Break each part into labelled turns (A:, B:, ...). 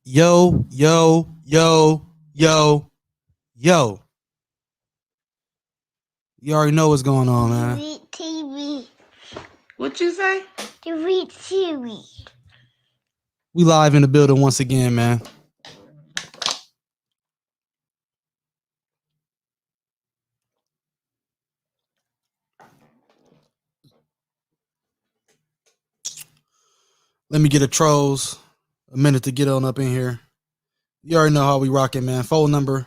A: Yo, yo, yo, yo, yo. You already know what's going on, man.
B: Delete TV.
C: What you say?
B: Delete TV.
A: We live in the building once again, man. Let me get a trolls a minute to get on up in here. You already know how we rocking, man. Phone number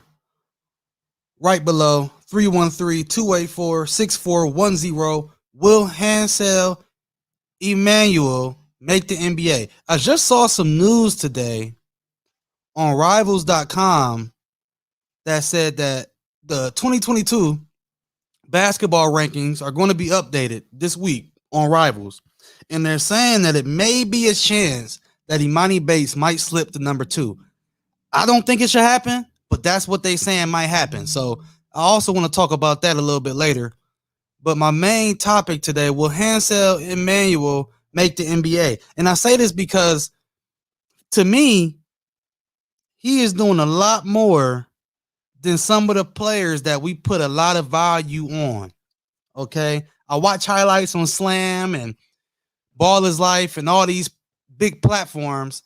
A: right below 313-284-6410. Will Hansel Enmanuel make the NBA? I just saw some news today on rivals.com that said that the 2022 basketball rankings are going to be updated this week on Rivals. And they're saying that it may be a chance that Imani Bates might slip to number 2. I don't think it should happen, but that's what they saying might happen. So I also want to talk about that a little bit later. But my main topic today, will Hansel Enmanuel make the NBA? And I say this because to me, he is doing a lot more than some of the players that we put a lot of value on. Okay. I watch highlights on Slam and Ball is Life and all these big platforms.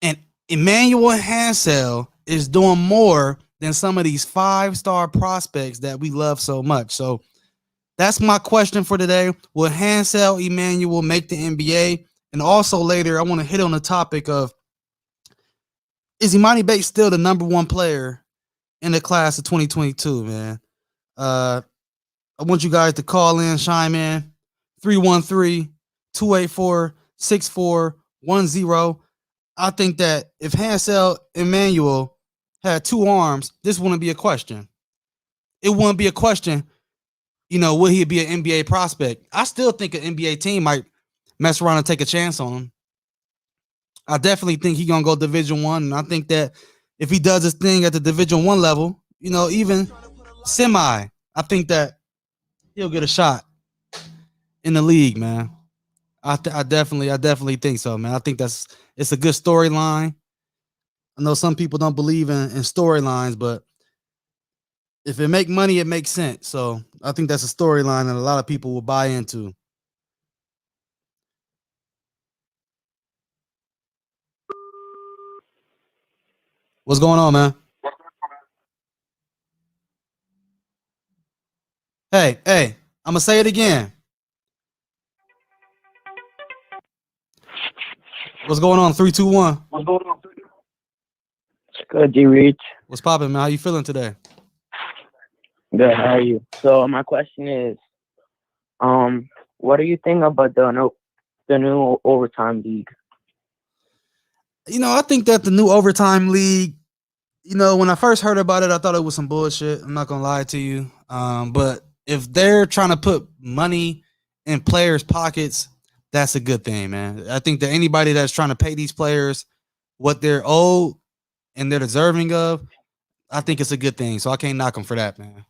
A: And Emmanuel Hansel is doing more than some of these 5-star prospects that we love so much. So that's my question for today. Will Hansel Enmanuel make the NBA? And also later, I want to hit on the topic of, is Imani Bates still the number one player in the class of 2022, man? I want you guys to call in, chime in, 313-284-6410. I think that if Hansel Enmanuel had 2 arms, this wouldn't be a question. It wouldn't be a question, will he be an NBA prospect? I still think an NBA team might mess around and take a chance on him. I definitely think he's going to go Division 1, and I think that if he does his thing at the Division 1 level, even semi, I think that he'll get a shot in the league, man. I definitely think so, man. I think it's a good storyline. I know some people don't believe in storylines, but if it make money, it makes sense. So I think that's a storyline that a lot of people will buy into. What's going on, man? Hey, I'm gonna say it again. What's going on? 3, 2, 1.
D: It's good, G Reach.
A: What's popping, man? How you feeling today?
D: Good, how are you? So my question is, what do you think about the new overtime league?
A: I think that the new overtime league, when I first heard about it, I thought it was some bullshit. I'm not gonna lie to you. But if they're trying to put money in players' pockets, that's a good thing, man. I think that anybody that's trying to pay these players what they're owed and they're deserving of, I think it's a good thing. So I can't knock them for that, man.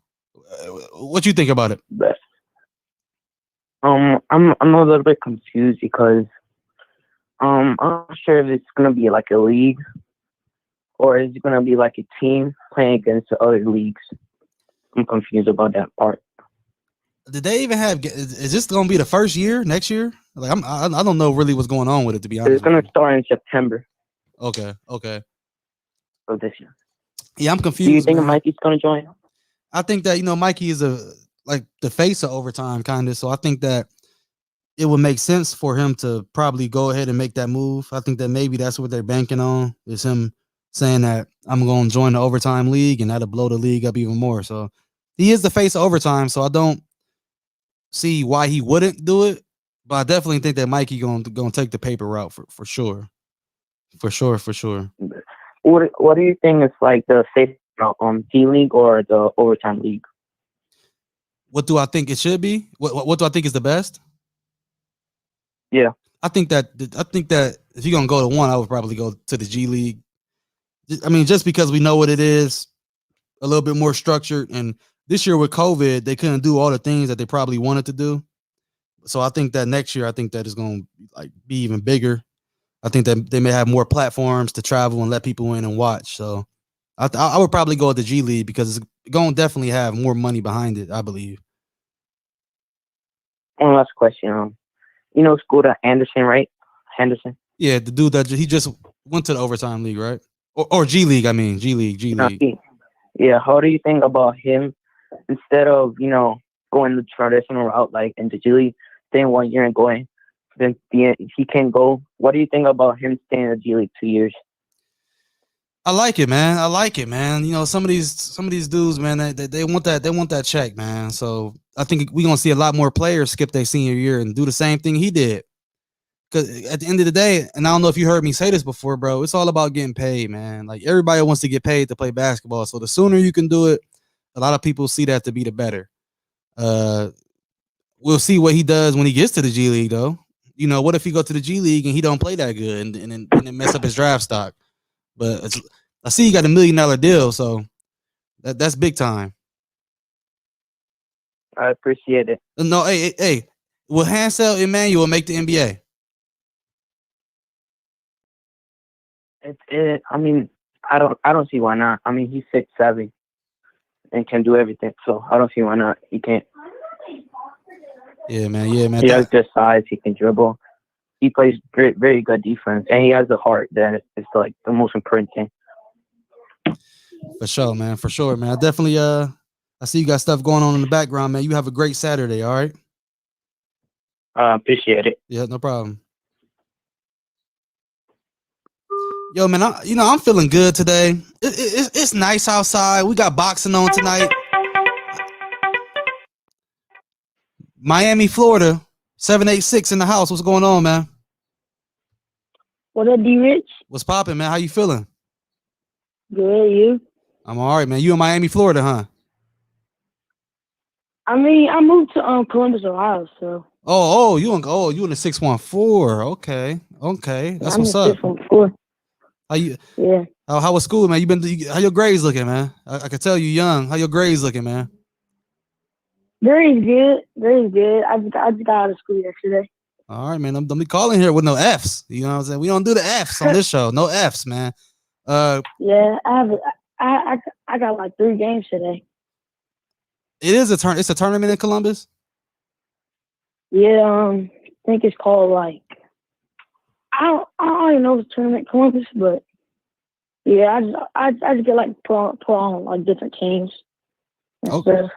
A: What you think about it?
D: But, I'm a little bit confused because I'm not sure if it's gonna be like a league or is it gonna be like a team playing against the other leagues. I'm confused about that part.
A: Did they even have? Is this going to be the first year next year? Like I don't know really what's going on with it, to be honest.
D: It's gonna start in September
A: Okay.
D: of this year.
A: Yeah, I'm confused.
D: Do you think
A: man.
D: Mikey's gonna join?
A: I think that Mikey is like the face of overtime, kind of. So I think that it would make sense for him to probably go ahead and make that move. I think that maybe that's what they're banking on, is him saying that I'm going to join the overtime league, and that'll blow the league up even more. So he is the face of overtime, so I don't see why he wouldn't do it. But I definitely think that Mikey going to take the paper route for sure. For sure.
D: What do you think is like the safe G League or the overtime league?
A: What do I think it should be? What do I think is the best?
D: Yeah.
A: I think that if you're gonna go to one, I would probably go to the G League. I mean, just because we know what it is, a little bit more structured. And this year with COVID, they couldn't do all the things that they probably wanted to do. So I think that next year, I think that is going to like be even bigger. I think that they may have more platforms to travel and let people in and watch. So I would probably go with the G League because it's going to definitely have more money behind it, I believe.
D: One last question. You know, Scooter Anderson, right? Henderson.
A: Yeah, the dude that he just went to the overtime league, right? Or G League, I mean, G League.
D: Yeah. How do you think about him instead of going the traditional route like in the G League, staying 1 year and going? Then he can go. What do you think about him staying in the G League 2 years?
A: I like it, man. I like it, man. You know, some of these dudes, man, they want that check, man. So I think we're gonna see a lot more players skip their senior year and do the same thing he did. Because at the end of the day, and I don't know if you heard me say this before, bro, it's all about getting paid, man. Like everybody wants to get paid to play basketball. So the sooner you can do it, a lot of people see that to be the better. We'll see what he does when he gets to the G League, though. You know, what if he go to the G League and he don't play that good and then mess up his draft stock? But I see you got $1 million deal, so that's big time.
D: I appreciate it.
A: No, hey, will Hansel Enmanuel make the NBA?
D: I mean, I don't see why not. I mean, he's 6'7" and can do everything, so I don't see why not. He can't.
A: Yeah, man.
D: He has good size. He can dribble. He plays very good defense, and he has the heart. That is like the most important thing.
A: For sure, man. For sure, man. I definitely I see you got stuff going on in the background, man. You have a great Saturday, all right?
D: Appreciate it.
A: Yeah, no problem. Yo, man, I'm feeling good today. It's nice outside. We got boxing on tonight. Miami, Florida, 786 in the house. What's going on, man?
B: What up, D-Rich?
A: What's popping, man? How you feeling?
B: Good, you?
A: I'm all right, man. You in Miami, Florida, huh?
B: I mean, I moved to Columbus, Ohio, so.
A: You in the 614. Okay. That's
B: I'm
A: what's
B: in
A: up.
B: 614.
A: How you?
B: Yeah.
A: How was school, man? How your grades looking, man? I can tell you young. How your grades looking, man?
B: Very good. I just got out of school yesterday.
A: All right, man. Don't be calling here with no F's. You know what I'm saying? We don't do the F's on this show. No F's, man.
B: Yeah, I got like 3 games today.
A: It's a tournament in Columbus.
B: Yeah, I think it's called like I don't even know if it's tournament Columbus, but yeah, I just get like put on like different teams and stuff.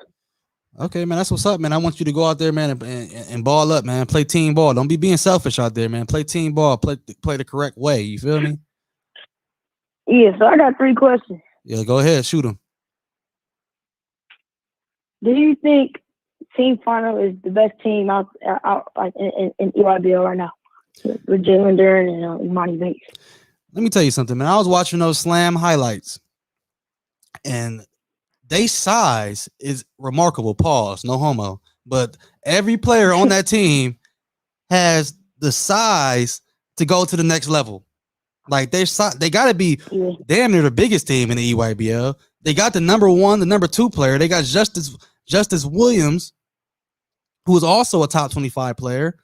A: Okay, man, that's what's up, man. I want you to go out there, man, and ball up, man. Play team ball. Don't be being selfish out there, man. Play team ball. Play the correct way. You feel me?
B: Yeah. So I got 3 questions.
A: Yeah, go ahead, shoot them.
B: Do you think Team Final is the best team out like in EYBL right now? With Jalen Duren and Imani Bates.
A: Let me tell you something, man. I was watching those Slam highlights, and they size is remarkable. Pause, no homo. But every player on that team has the size to go to the next level. Like they got to be damn near the biggest team in the EYBL. They got the number 1, the number 2 player. They got Justice Williams, who is also a top 25 player.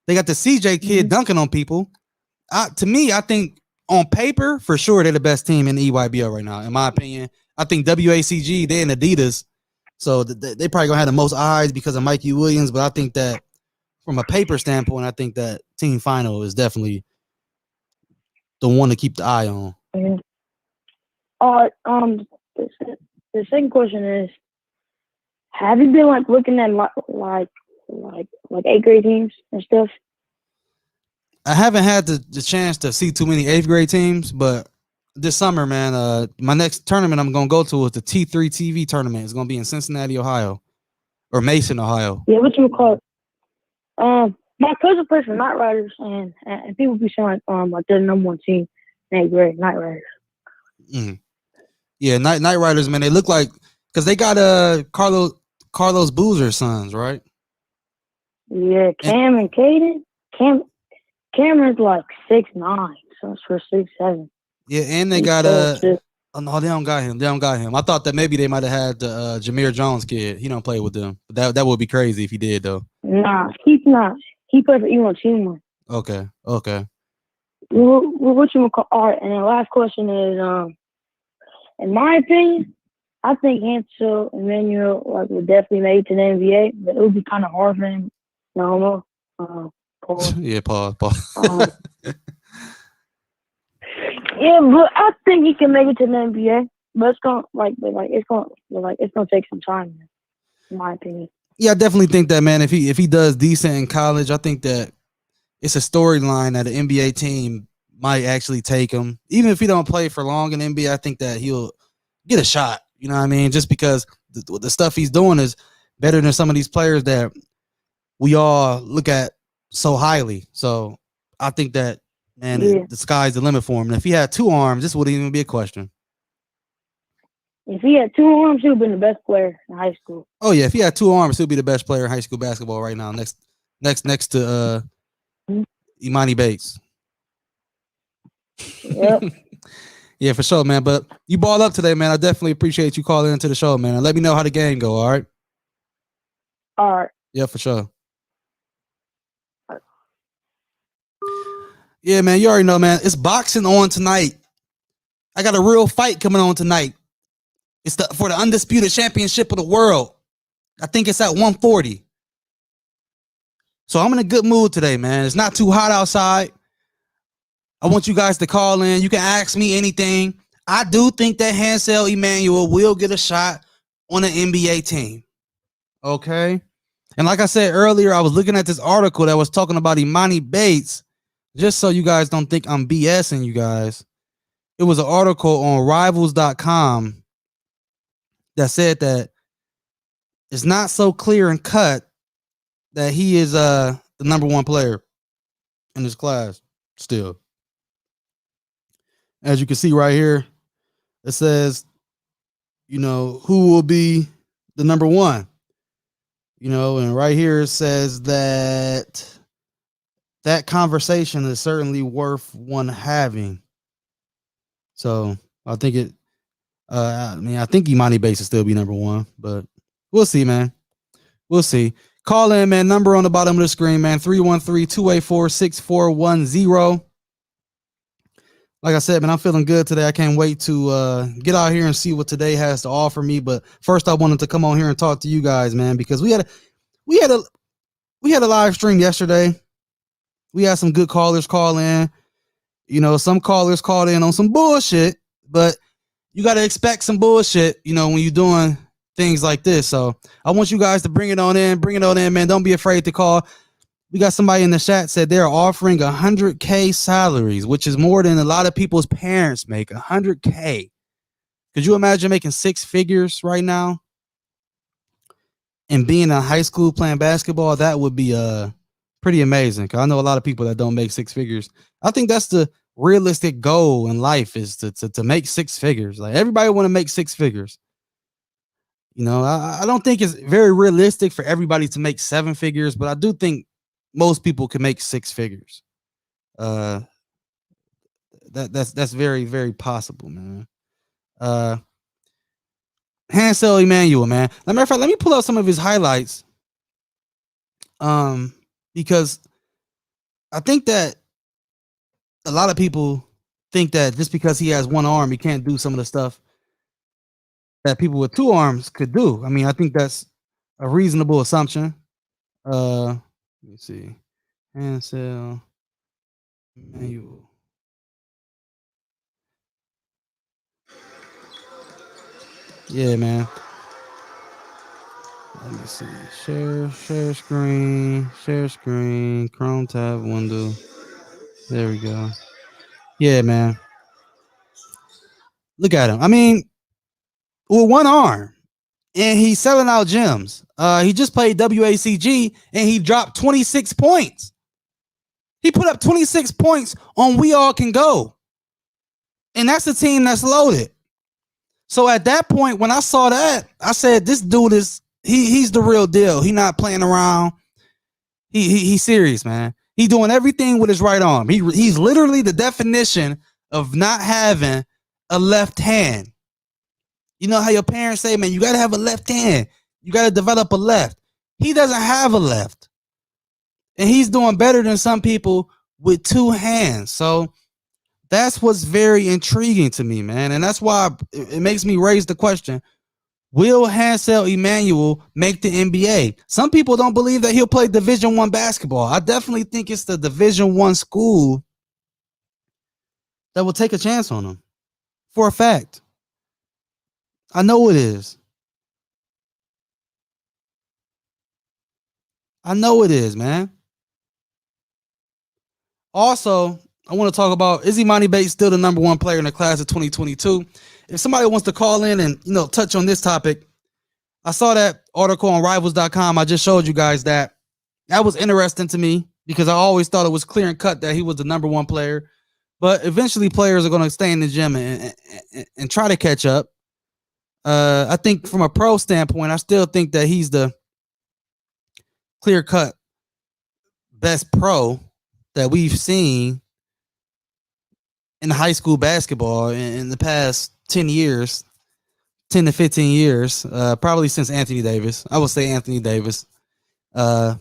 A: They got the CJ kid dunking on people. To me, I think on paper, for sure, they're the best team in the EYBL right now, in my opinion. I think WACG, they're in Adidas, so they probably gonna have the most eyes because of Mikey Williams. But I think that from a paper standpoint, I think that Team Final is definitely the one to keep the eye on.
B: The second question is, have you been like looking at like 8th grade teams and stuff?
A: I haven't had the chance to see too many 8th grade teams, but this summer, man, my next tournament I'm gonna go to is the T3 TV tournament. It's gonna be in Cincinnati, Ohio, or Mason, Ohio.
B: Yeah, what you call it? My cousin plays for Night Riders, and people be saying like they're the number 1 team in 8th grade, Night Riders.
A: Yeah, Night Riders, man. They look like because they got Carlos Boozer's sons, right?
B: Yeah, Cam and Caden. Cameron's like 6'9", so it's for 6'7".
A: Yeah, and they got oh no, they don't got him. I thought that maybe they might have had the Jameer Jones kid. He don't play with them. But that would be crazy if he did though.
B: Nah, he's not. He played for E1 Team 1.
A: Okay.
B: what you call? All right, and the last question is, in my opinion, I think Hansel Enmanuel would definitely make it to the NBA, but it would be kind of hard for him. No, pause.
A: Yeah, pause.
B: Yeah, but I think he can make it to the NBA. But it's gonna it's gonna take some time, in my opinion.
A: Yeah, I definitely think that, man. If he does decent in college, I think that it's a storyline that an NBA team might actually take him. Even if he don't play for long in NBA, I think that he'll get a shot. You know what I mean? Just because the stuff he's doing is better than some of these players that we all look at so highly. So I think that, man,
B: Yeah.
A: the sky's the limit for him. And if he had 2 arms, this wouldn't even be a question.
B: If he had 2 arms, he would have been the best player in high school.
A: Oh yeah, if he had 2 arms, he'll be the best player in high school basketball right now. Next to Imani Bates.
B: Yep.
A: Yeah, for sure, man. But you balled up today, man. I definitely appreciate you calling into the show, man. And let me know how the game go, all right?
B: All right.
A: Yeah, for sure. Yeah, man, you already know, man. It's boxing on tonight. I got a real fight coming on tonight. It's for the undisputed championship of the world. I think it's at 140. So I'm in a good mood today, man. It's not too hot outside. I want you guys to call in. You can ask me anything. I do think that Hansel Enmanuel will get a shot on an NBA team. Okay? And like I said earlier, I was looking at this article that was talking about Imani Bates. Just so you guys don't think I'm BSing you guys. It was an article on rivals.com that said that it's not so clear and cut that he is the number 1 player in this class still. As you can see right here, it says, you know, who will be the number 1. You know, and right here it says that conversation is certainly worth one having. So I think it I think Imani Bates will still be number 1, but we'll see, man. We'll see. Call in, man. Number on the bottom of the screen, man. 313-284-6410. Like I said, man, I'm feeling good today. I can't wait to get out here and see what today has to offer me. But first, I wanted to come on here and talk to you guys, man, because we had a live stream yesterday. We had some good callers call in. You know, some callers called in on some bullshit, but you got to expect some bullshit, you know, when you're doing things like this. So I want you guys to bring it on in, man. Don't be afraid to call. We got somebody in the chat said they're offering $100K salaries, which is more than a lot of people's parents make. $100K. Could you imagine making 6 figures right now and being in high school playing basketball? That would be pretty amazing. Cause I know a lot of people that don't make 6 figures. I think that's the realistic goal in life, is to make 6 figures. Like, everybody want to make 6 figures. You know, I don't think it's very realistic for everybody to make 7 figures, but I do think most people can make 6 figures. That's very, very possible, man. Hansel Enmanuel, man. As a matter of fact, let me pull out some of his highlights. Because I think that a lot of people think that just because he has 1 arm, he can't do some of the stuff that people with 2 arms could do. I mean, I think that's a reasonable assumption. Let me see. Hansel Enmanuel. Yeah, man. Let me see. Share screen, Chrome tab window. There we go. Yeah, man. Look at him. I mean, with 1 arm, and he's selling out gyms. He just played WACG and he dropped 26 points. He put up 26 points on We All Can Go. And that's a team that's loaded. So at that point, when I saw that, I said, this dude he's the real deal. He not playing around. He's serious, man. He's doing everything with his right arm. He's literally the definition of not having a left hand. You know how your parents say, man, you got to have a left hand. You got to develop a left. He doesn't have a left. And he's doing better than some people with two hands. So that's what's very intriguing to me, man. And that's why it makes me raise the question, will Hansel Enmanuel make the NBA? Some people don't believe that he'll play Division I basketball. I definitely think it's the Division I school that will take a chance on him. For a fact. I know it is. I know it is, man. Also, I want to talk about, is Imani Bates still the number one player in the class of 2022? If somebody wants to call in and touch on this topic, I saw that article on Rivals.com. I just showed you guys that. That was interesting to me because I always thought it was clear and cut that he was the number one player. But eventually, players are going to stay in the gym and try to catch up. I think from a pro standpoint, I still think that he's the clear cut best pro that we've seen in high school basketball in the past 10 years, 10 to 15 years, probably since Anthony Davis. I would say Anthony Davis. So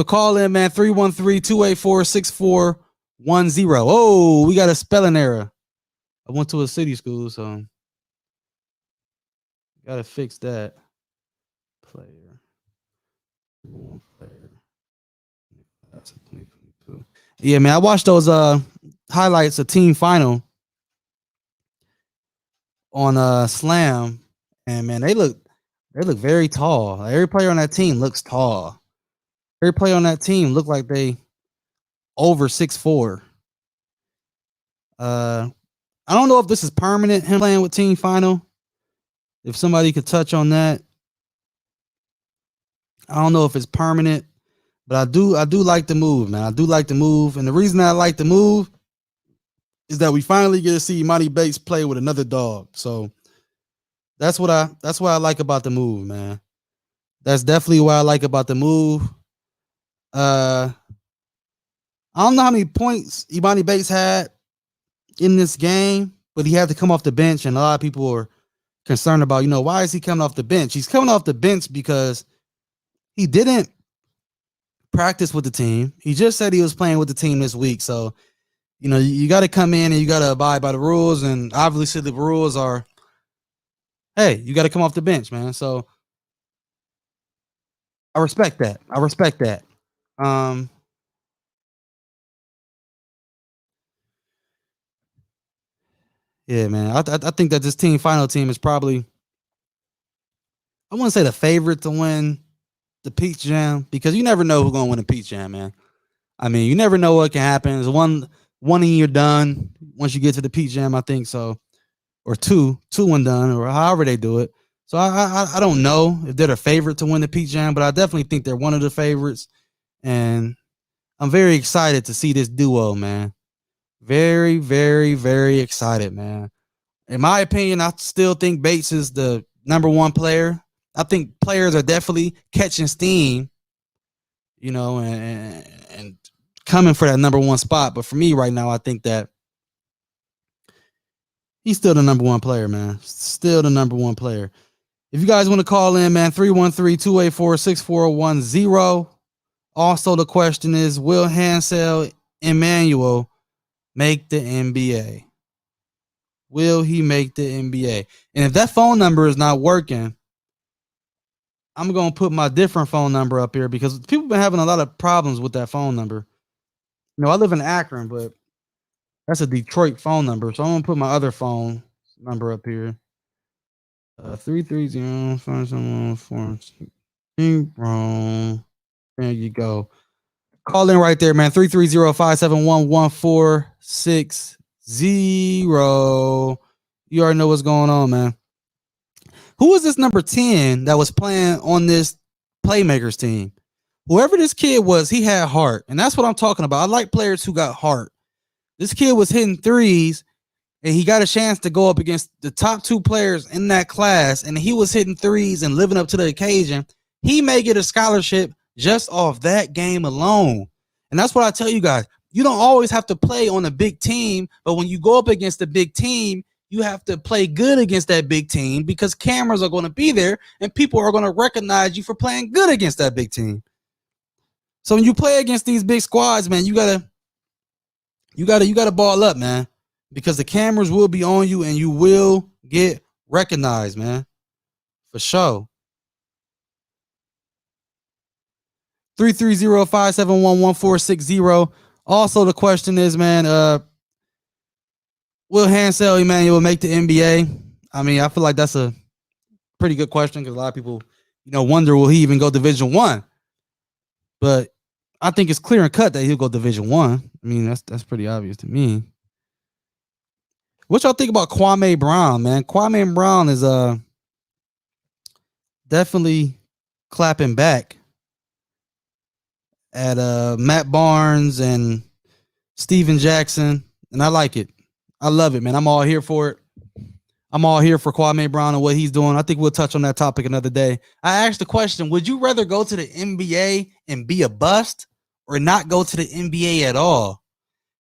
A: call in, man, 313-284-6410. Oh, we got a spelling error. I went to a city school, so got to fix that. Player. Yeah, man, I watched those highlights of team final on Slam, and man, they look very tall. Like, every player on that team looks tall. Every player on that team look like they over 6'4". I don't know if this is permanent, him playing with team final. If somebody could touch on that. I don't know if it's permanent, but I do like the move, man. I do like the move. And the reason I like the move is that we finally get to see Imani Bates play with another dog. So that's what I like about the move, man. That's definitely what I like about the move. I don't know how many points Imani Bates had in this game, but he had to come off the bench, and a lot of people are concerned about, why is he coming off the bench? He's coming off the bench because he didn't practice with the team. He just said he was playing with the team this week. So, you got to come in and you got to abide by the rules. And obviously the rules are, hey, you got to come off the bench, man. So I respect that. Yeah, man. I think that this team final team is probably, I wouldn't say the favorite to win the Peach Jam, because you never know who's going to win the Peach Jam, man. I mean, you never know what can happen. It's one and you're done once you get to the Peach Jam, I think so, or two and done, or however they do it. So I don't know if they're the favorite to win the Peach Jam, but I definitely think they're one of the favorites, and I'm very excited to see this duo, man. Very, very, very excited, man. In my opinion, I still think Bates is the number one player. I think players are definitely catching steam, and coming for that number one spot. But for me right now, I think that he's still the number one player, man. Still the number one player. If you guys want to call in, man, 313-284-6410. Also, the question is, will Hansel Enmanuel make the NBA? Will he make the NBA? And if that phone number is not working, I'm going to put my different phone number up here, because people have been having a lot of problems with that phone number. I live in Akron, but that's a Detroit phone number. So I'm going to put my other phone number up here. 330-571-4. There you go. Call in right there, man. 330-571-1460. You already know what's going on, man. Who was this number 10 that was playing on this Playmakers team? Whoever this kid was, he had heart. And that's what I'm talking about. I like players who got heart. This kid was hitting threes, and he got a chance to go up against the top two players in that class, and he was hitting threes and living up to the occasion. He may get a scholarship just off that game alone. And that's what I tell you guys. You don't always have to play on a big team, but when you go up against a big team, you have to play good against that big team, because cameras are going to be there and people are going to recognize you for playing good against that big team. So when you play against these big squads, man, you got to You gotta ball up, man, because the cameras will be on you and you will get recognized, man, for sure. 330-571-1460. Also, the question is, man, will Hansel Enmanuel make the NBA? I mean, I feel like that's a pretty good question because a lot of people, wonder will he even go Division One? But I think it's clear and cut that he'll go Division One. I mean, that's pretty obvious to me. What y'all think about Kwame Brown, man? Kwame Brown is definitely clapping back at Matt Barnes and Steven Jackson, and I like it. I love it, man. I'm all here for it. I'm all here for Kwame Brown and what he's doing. I think we'll touch on that topic another day. I asked the question, would you rather go to the NBA and be a bust or not go to the NBA at all?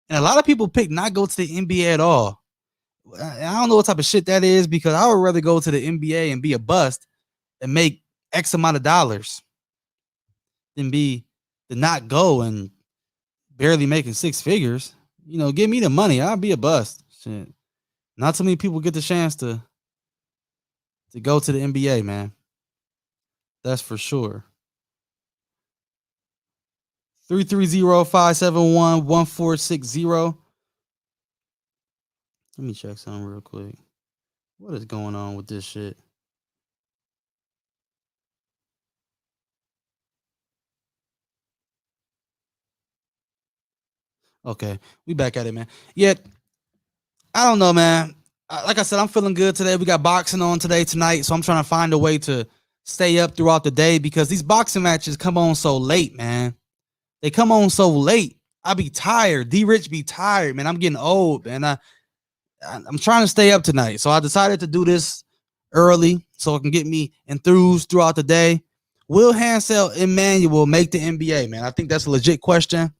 A: And a lot of people pick not go to the NBA at all. I don't know what type of shit that is because I would rather go to the NBA and be a bust and make X amount of dollars than not go and barely making six figures. Give me the money. I'll be a bust. Shit. Not too many people get the chance to go to the NBA, man. That's for sure. 330-571-1460. Let me check something real quick. What is going on with this shit? Okay, we back at it, man. Yet, I don't know, man. Like I said, I'm feeling good today. We got boxing on tonight, so I'm trying to find a way to stay up throughout the day because these boxing matches come on so late, man. They come on so late. I be tired. D Rich be tired, man. I'm getting old, man. I'm trying to stay up tonight, so I decided to do this early so it can get me enthused throughout the day. Will Hansel Enmanuel make the NBA, man? I think that's a legit question.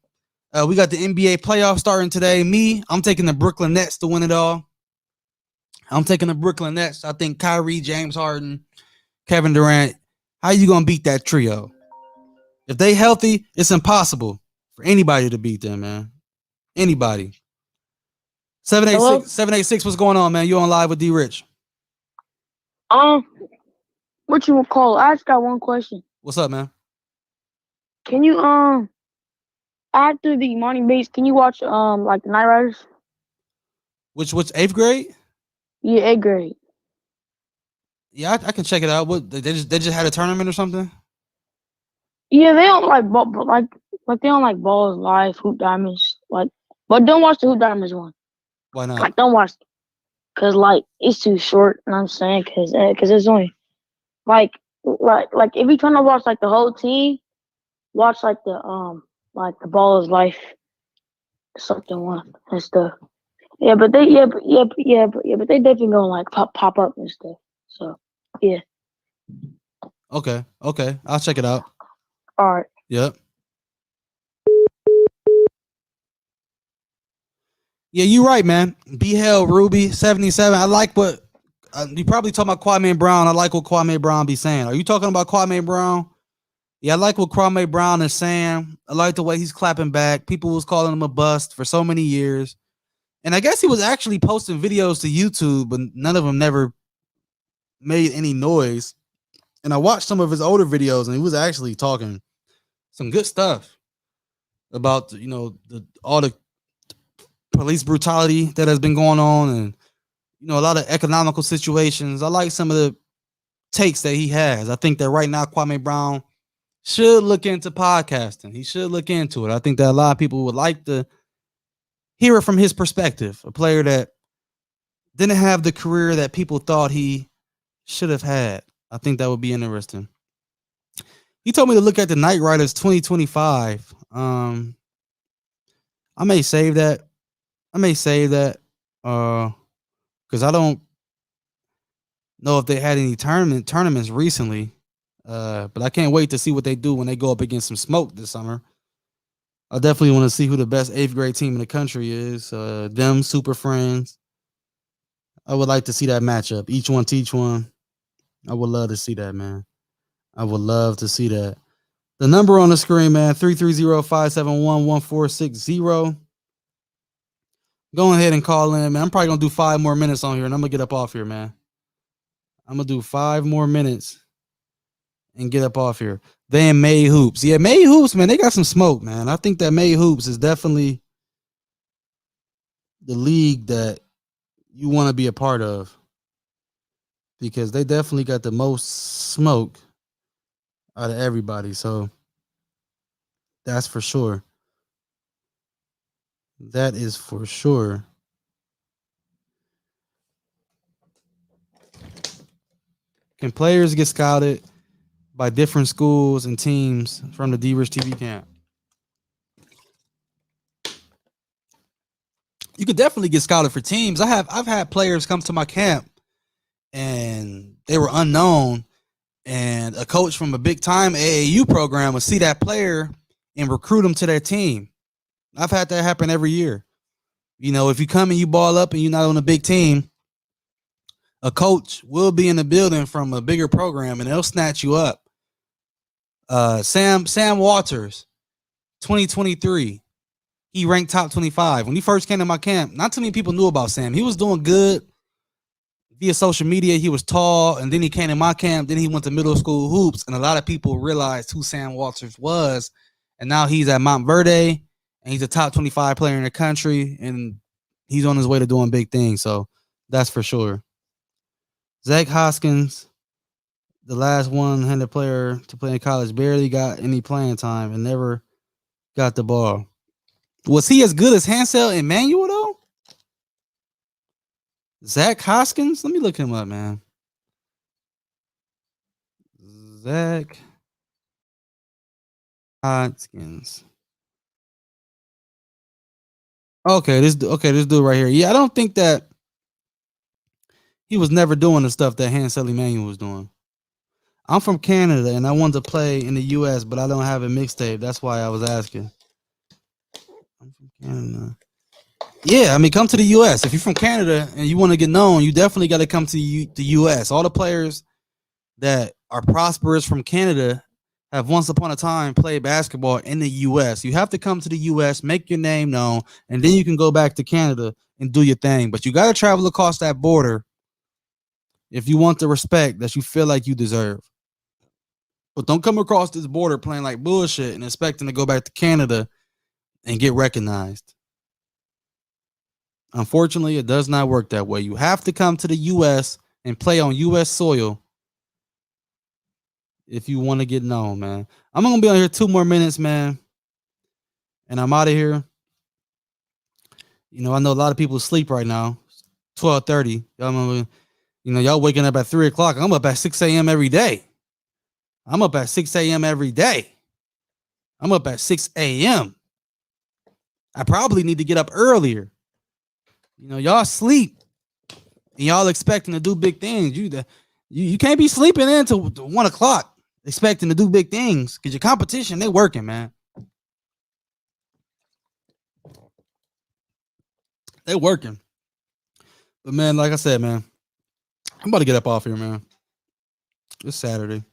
A: We got the NBA playoffs starting today. I'm taking the Brooklyn Nets to win it all. I'm taking the Brooklyn Nets. I think Kyrie, James Harden, Kevin Durant. How you gonna beat that trio? If they healthy, it's impossible for anybody to beat them, man. Anybody. 786, what's going on, man? You on live with D Rich.
B: What you would call? I just got one question.
A: What's up, man?
B: Can you after the morning base, can you watch like the Night Riders?
A: Which 8th grade?
B: Yeah, 8th grade.
A: Yeah, I can check it out. What they just had a tournament or something?
B: Yeah, they don't like they don't like balls live hoop diamonds but don't watch the hoop diamonds one.
A: Why not?
B: Like don't watch, cause like it's too short. You know what I'm saying, cause it's only like if you trying to watch like the whole team, watch like the ball is life something one and stuff. Yeah, but they but they definitely gonna like pop up and stuff. So yeah.
A: Okay. I'll check it out.
B: All right.
A: Yep. Yeah, you're right, man. B Hell Ruby 77. I like what you probably talking about Kwame Brown. I like what Kwame Brown be saying. Are you talking about Kwame Brown? Yeah, I like what Kwame Brown is saying. I like the way he's clapping back. People was calling him a bust for so many years. And I guess he was actually posting videos to YouTube, but none of them never made any noise. And I watched some of his older videos, and he was actually talking some good stuff about all the police brutality that has been going on, and a lot of economical situations. I like some of the takes that he has. I think that right now Kwame Brown should look into podcasting. He should look into it. I think that a lot of people would like to hear it from his perspective. A player that didn't have the career that people thought he should have had. I think that would be interesting. He told me to look at the Knight Riders 2025. I may save that. Because I don't know if they had any tournaments recently. But I can't wait to see what they do when they go up against some smoke this summer. I definitely want to see who the best 8th grade team in the country is. Them Super Friends. I would like to see that matchup. Each one teach one. I would love to see that, man. I would love to see that. The number on the screen, man, 330-571-1460. Go ahead and call in, man. I'm probably gonna do 5 more minutes on here, and I'm gonna get up off here, man. I'm gonna do 5 more minutes and get up off here. Then May Hoops. Yeah, May Hoops, man, they got some smoke, man. I think that May Hoops is definitely the league that you want to be a part of because they definitely got the most smoke out of everybody. So that's for sure. That is for sure. Can players get scouted by different schools and teams from the D-Rich TV camp? You could definitely get scouted for teams. I've had players come to my camp and they were unknown, and a coach from a big time AAU program would see that player and recruit them to their team. I've had that happen every year. You know, if you come and you ball up and you're not on a big team, a coach will be in the building from a bigger program and they'll snatch you up. Sam Walters, 2023. He ranked top 25. When he first came to my camp, not too many people knew about Sam. He was doing good via social media. He was tall, and then he came to my camp. Then he went to middle school hoops, and a lot of people realized who Sam Walters was. And now he's at Mount Verde, and he's a top 25 player in the country, and he's on his way to doing big things. So that's for sure. Zach Hoskins, the last one-handed player to play in college, barely got any playing time and never got the ball. Was he as good as Hansel Enmanuel, though? Zach Hoskins? Let me look him up, man. Zach Hoskins. Okay, this dude right here. Yeah, I don't think that he was never doing the stuff that Hansel Enmanuel was doing. I'm from Canada, and I wanted to play in the U.S., but I don't have a mixtape. That's why I was asking. I'm from Canada. Yeah, I mean, come to the U.S. If you're from Canada and you want to get known, you definitely got to come to the U.S. All the players that are prosperous from Canada have once upon a time played basketball in the U.S. You have to come to the U.S., make your name known, and then you can go back to Canada and do your thing. But you got to travel across that border if you want the respect that you feel like you deserve. But don't come across this border playing like bullshit and expecting to go back to Canada and get recognized. Unfortunately, it does not work that way. You have to come to the U.S. and play on U.S. soil if you want to get known, man. I'm going to be on here 2 more minutes, man, and I'm out of here. You know, I know a lot of people sleep right now. 12:30. Y'all waking up at 3 o'clock. I'm up at 6 a.m. every day. I'm up at 6 a.m. every day. I'm up at 6 a.m. I probably need to get up earlier. You know, y'all sleep and y'all expecting to do big things. You can't be sleeping in until 1 o'clock expecting to do big things because your competition, they working, man. They working. But, man, like I said, man, I'm about to get up off here, man. It's Saturday.